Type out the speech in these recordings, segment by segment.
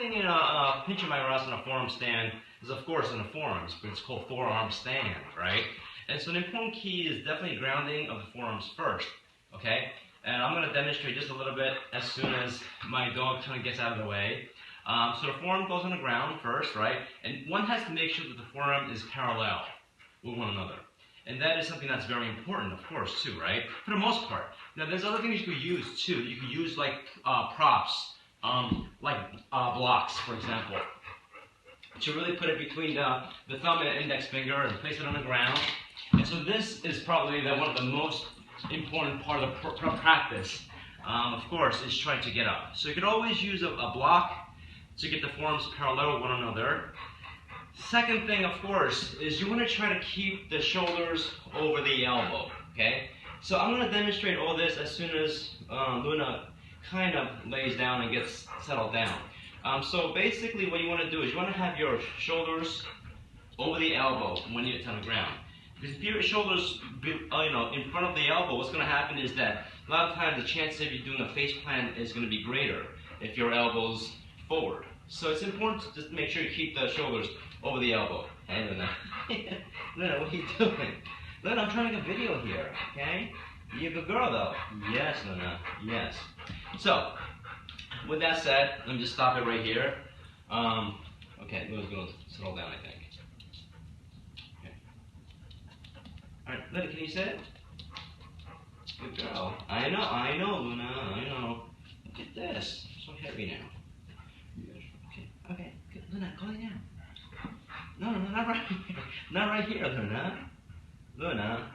thing in a pinch of my wrist on a forearm stand is, of course, in the forearms, but it's called forearm stand, right? And so an important key is definitely grounding of the forearms first, okay? And I'm going to demonstrate just a little bit as soon as my dog kind of gets out of the way. So the forearm goes on the ground first, right? And one has to make sure that the forearm is parallel with one another. And that is something that's very important, of course, too, right? For the most part. Now, there's other things you could use, too. You could use, like, props, blocks, for example, to really put it between the thumb and index finger and place it on the ground. And so this is probably one of the most important part of the practice, of course, is trying to get up. So you could always use a block to get the forearms parallel with one another. Second thing, of course, is you want to try to keep the shoulders over the elbow, okay? So I'm going to demonstrate all this as soon as Luna kind of lays down and gets settled down. So basically what you want to do is you want to have your shoulders over the elbow when it's on the ground. Because if your shoulders in front of the elbow, what's going to happen is that a lot of times the chance of you doing a face plant is going to be greater if your elbow's forward. So it's important to just make sure you keep the shoulders over the elbow. Hey, Luna. Luna, what are you doing? Luna, I'm trying to make a video here, okay? You're a good girl, though. Yes, Luna. Yes. So, with that said, let me just stop it right here. Okay, Luna's going to settle down, I think. Okay. All right, Luna, can you sit? Good girl. I know, Luna. I know. Look at this. So heavy now. Okay, good. Luna, go lay down. No, not right here. Not right here, Luna. Luna.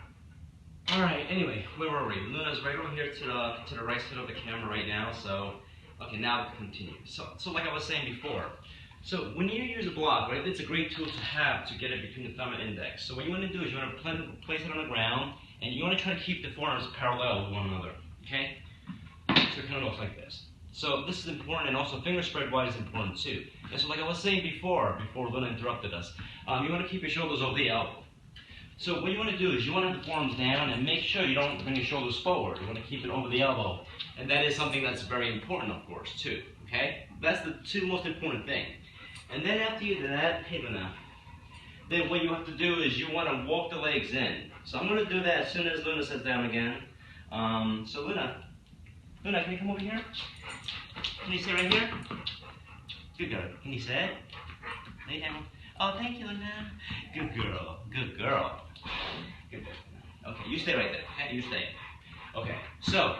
All right. Anyway, where were we? Luna's right over here to the right side of the camera right now. So, okay, now we continue. So like I was saying before. So when you use a block, right, it's a great tool to have to get it between the thumb and index. So what you want to do is you want to place it on the ground, and you want to try to keep the forearms parallel with one another. Okay. So it kind of looks like this. So this is important, and also finger spread wide is important too. And so like I was saying before Luna interrupted us, you want to keep your shoulders over the elbow. So what you want to do is you want to have the forearms down and make sure you don't bring your shoulders forward. You want to keep it over the elbow. And that is something that's very important, of course, too. Okay? That's the two most important things. And then after you do that, hey Luna, then what you have to do is you want to walk the legs in. So I'm going to do that as soon as Luna sits down again. So Luna, can you come over here? Can you sit right here? Good girl. Can you sit? Lay down. Oh, thank you, Luna. Good girl. Good girl. Good girl. Okay, you stay right there. Okay, you stay. Okay, so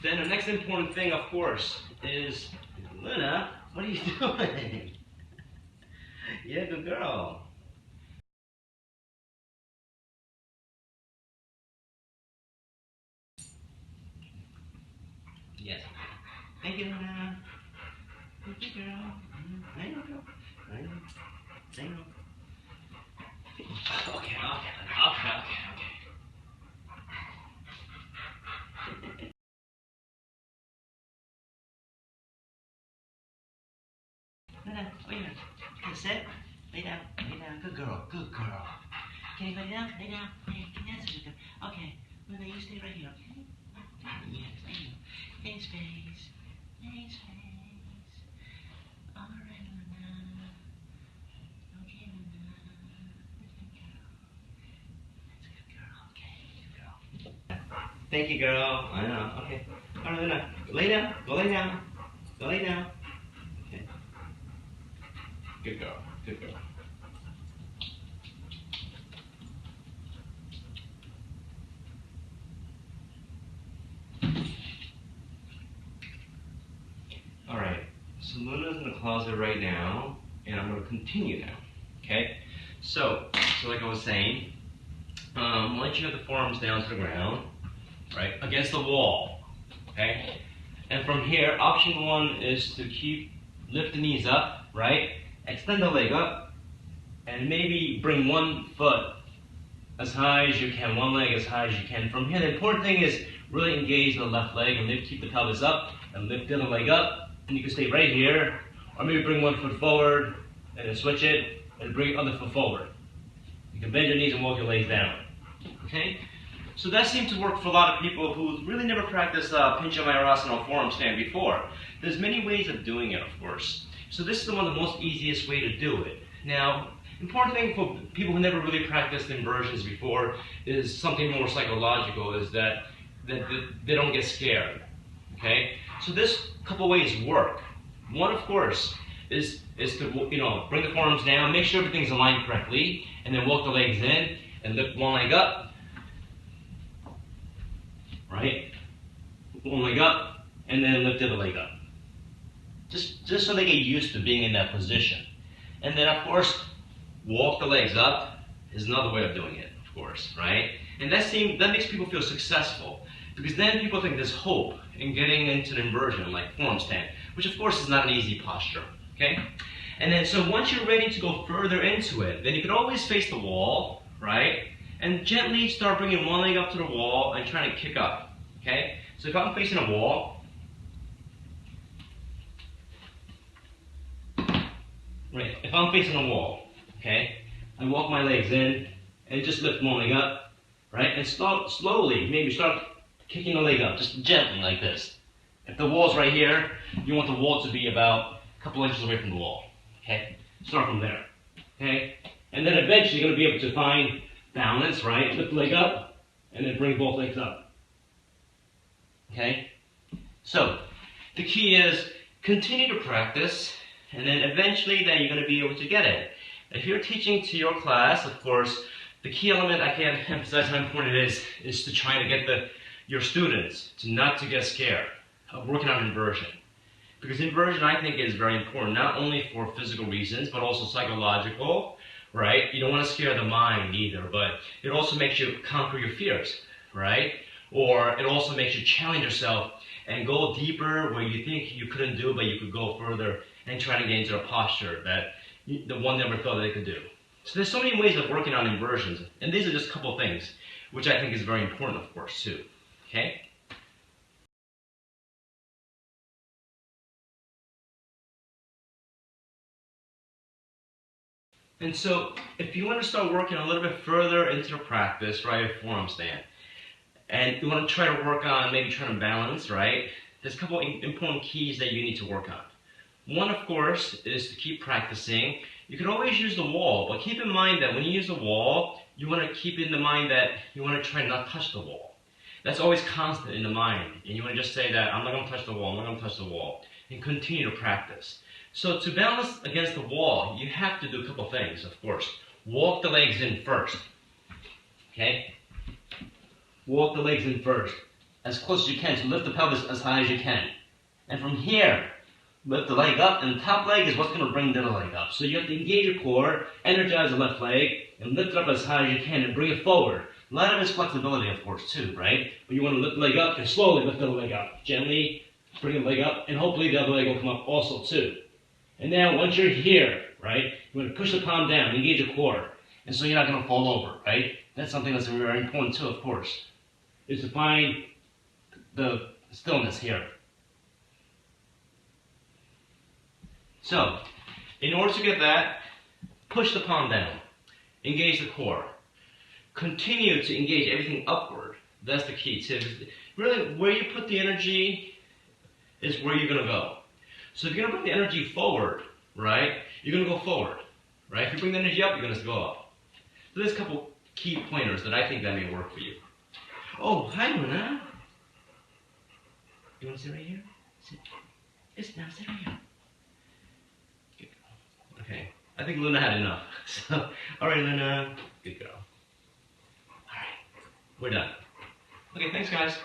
then the next important thing, of course, is Luna, what are you doing? Yeah, good girl. Yes. Thank you, Luna. Thank you, girl. I know, girl. I know. Okay. Luna, wait a minute. Can you sit? Lay down. Good girl. Can you lay down? Lay down. Hey, that's a good girl. Okay. Luna, you stay right here, okay? Yes, thank you. Thanks, face. All right, Luna. Okay, Luna. Good girl. Good girl. Thank you, girl. I know. Okay. All right, Luna. Lay down. Go lay down. Okay. Good girl. All right. So Luna's in the closet right now, and I'm going to continue now. Okay. So like I was saying, once you have the forearms down to the ground, right, against the wall, okay, and from here, option one is to lift the knees up, right, extend the leg up, and maybe bring one foot as high as you can, one leg as high as you can. From here, the important thing is really engage the left leg and keep the pelvis up, and lift the other leg up, and you can stay right here, or maybe bring one foot forward, and then switch it, and bring the other foot forward. You can bend your knees and walk your legs down. Okay? So that seemed to work for a lot of people who really never practiced Pincha Mayurasana or forearm stand before. There's many ways of doing it, of course. So this is one of the most easiest way to do it. Now, important thing for people who never really practiced inversions before is something more psychological, is that they don't get scared. Okay? So this couple ways work. One, of course, is to bring the forearms down, make sure everything's aligned correctly, and then walk the legs in and lift one leg up. Right? One leg up, and then lift the other leg up. Just so they get used to being in that position. And then, of course, walk the legs up is another way of doing it, of course, right? And that makes people feel successful, because then people think there's hope in getting into an inversion like forearm stand, which of course is not an easy posture, okay? And then, so once you're ready to go further into it, then you can always face the wall, right? And gently start bringing one leg up to the wall and trying to kick up, okay? So if I'm facing a wall, right, if I'm facing a wall, okay, I walk my legs in and just lift one leg up, right? And slowly, maybe start kicking the leg up, just gently like this. If the wall's right here, you want the wall to be about a couple inches away from the wall, okay? Start from there, okay? And then eventually you're going to be able to find balance, right? Lift the leg up, and then bring both legs up, okay? So, the key is continue to practice, and then eventually then you're going to be able to get it. If you're teaching to your class, of course, the key element I can't emphasize how important it is to try to get your students not to get scared of working on inversion. Because inversion, I think, is very important, not only for physical reasons, but also psychological, right? You don't want to scare the mind either, but it also makes you conquer your fears, right? Or it also makes you challenge yourself and go deeper where you think you couldn't do, but you could go further and try to get into a posture that the one never thought they could do. So there's so many ways of working on inversions, and these are just a couple of things, which I think is very important, of course, too. Okay? And so, if you want to start working a little bit further into the practice, right, of forearm stand, and you want to try to work on maybe trying to balance, right, there's a couple of important keys that you need to work on. One, of course, is to keep practicing. You can always use the wall, but keep in mind that when you use the wall, you want to keep in the mind that you want to try not to touch the wall. That's always constant in the mind, and you want to just say that I'm not going to touch the wall, I'm not going to touch the wall, and continue to practice. So to balance against the wall, you have to do a couple things, of course. Walk the legs in first, okay? Walk the legs in first, as close as you can, so lift the pelvis as high as you can. And from here, lift the leg up, and the top leg is what's going to bring the other leg up. So you have to engage your core, energize the left leg, and lift it up as high as you can and bring it forward. A lot of it is flexibility, of course, too, right? But you want to lift the leg up and slowly lift the other leg up. Gently bring the leg up, and hopefully the other leg will come up also, too. And now, once you're here, right, you want to push the palm down, engage your core, and so you're not going to fall over, right? That's something that's very important, too, of course, is to find the stillness here. So, in order to get that, push the palm down, engage the core. Continue to engage everything upward. That's the key too. Really, where you put the energy is where you're going to go. So if you're going to put the energy forward, right, you're going to go forward. Right? If you bring the energy up, you're going to go up. So there's a couple key pointers that I think that may work for you. Oh, hi Luna. You want to sit right here? Sit. Yes, now sit right here. Okay, I think Luna had enough. So, all right, Luna, good girl. All right, we're done. Okay, thanks, guys.